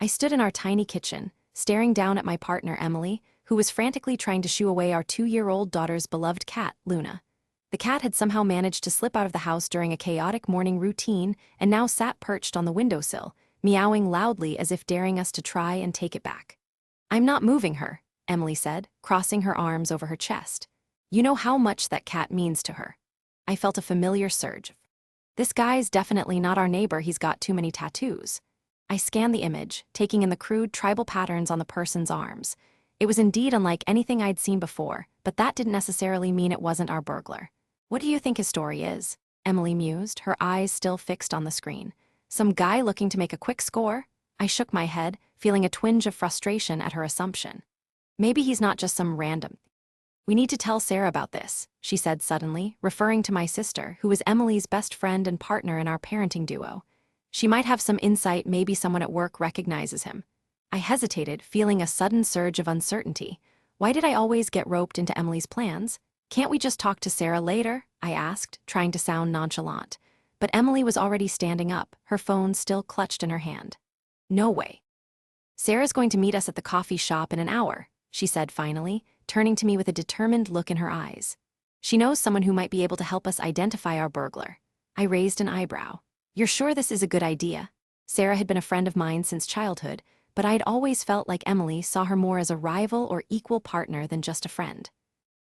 I stood in our tiny kitchen, staring down at my partner Emily, who was frantically trying to shoo away our 2-year-old daughter's beloved cat, Luna. The cat had somehow managed to slip out of the house during a chaotic morning routine and now sat perched on the windowsill, meowing loudly as if daring us to try and take it back. "I'm not moving her," Emily said, crossing her arms over her chest. "You know how much that cat means to her." I felt a familiar surge. This guy's definitely not our neighbor, he's got too many tattoos. I scanned the image, taking in the crude tribal patterns on the person's arms. It was indeed unlike anything I'd seen before, but that didn't necessarily mean it wasn't our burglar. "What do you think his story is?" Emily mused, her eyes still fixed on the screen. "Some guy looking to make a quick score?" I shook my head, feeling a twinge of frustration at her assumption. "Maybe he's not just some random. We need to tell Sarah about this," she said suddenly, referring to my sister, who was Emily's best friend and partner in our parenting duo. "She might have some insight, maybe someone at work recognizes him." I hesitated, feeling a sudden surge of uncertainty. Why did I always get roped into Emily's plans? "Can't we just talk to Sarah later?" I asked, trying to sound nonchalant. But Emily was already standing up, her phone still clutched in her hand. "No way. Sarah's going to meet us at the coffee shop in an hour," she said finally, turning to me with a determined look in her eyes. "She knows someone who might be able to help us identify our burglar." I raised an eyebrow. "You're sure this is a good idea?" Sarah had been a friend of mine since childhood, but I'd always felt like Emily saw her more as a rival or equal partner than just a friend.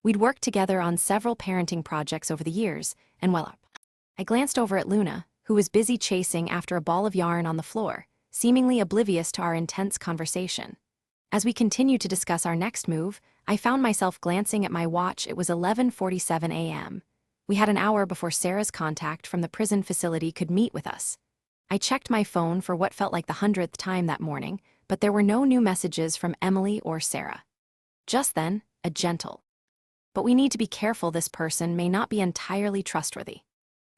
We'd worked together on several parenting projects over the years, and I glanced over at Luna, who was busy chasing after a ball of yarn on the floor, seemingly oblivious to our intense conversation. As we continued to discuss our next move, I found myself glancing at my watch. It was 11:47 a.m. We had an hour before Sarah's contact from the prison facility could meet with us. I checked my phone for what felt like the 100th time that morning, but there were no new messages from Emily or Sarah. Just then, a gentle, "But we need to be careful, this person may not be entirely trustworthy."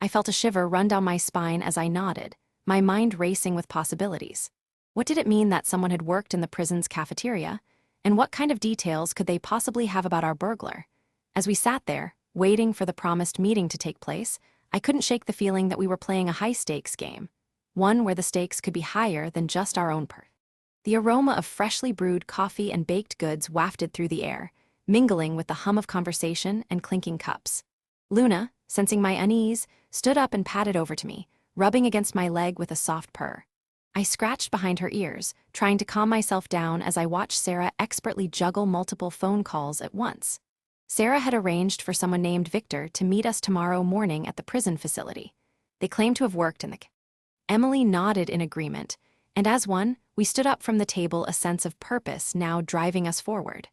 I felt a shiver run down my spine as I nodded, my mind racing with possibilities. What did it mean that someone had worked in the prison's cafeteria? And what kind of details could they possibly have about our burglar? As we sat there, waiting for the promised meeting to take place, I couldn't shake the feeling that we were playing a high-stakes game, one where the stakes could be higher than just our own purse. The aroma of freshly brewed coffee and baked goods wafted through the air, mingling with the hum of conversation and clinking cups. Luna, sensing my unease, stood up and padded over to me, rubbing against my leg with a soft purr. I scratched behind her ears, trying to calm myself down as I watched Sarah expertly juggle multiple phone calls at once. Sarah had arranged for someone named Victor to meet us tomorrow morning at the prison facility. They claimed to have worked in the Emily nodded in agreement, and as one, we stood up from the table, a sense of purpose now driving us forward.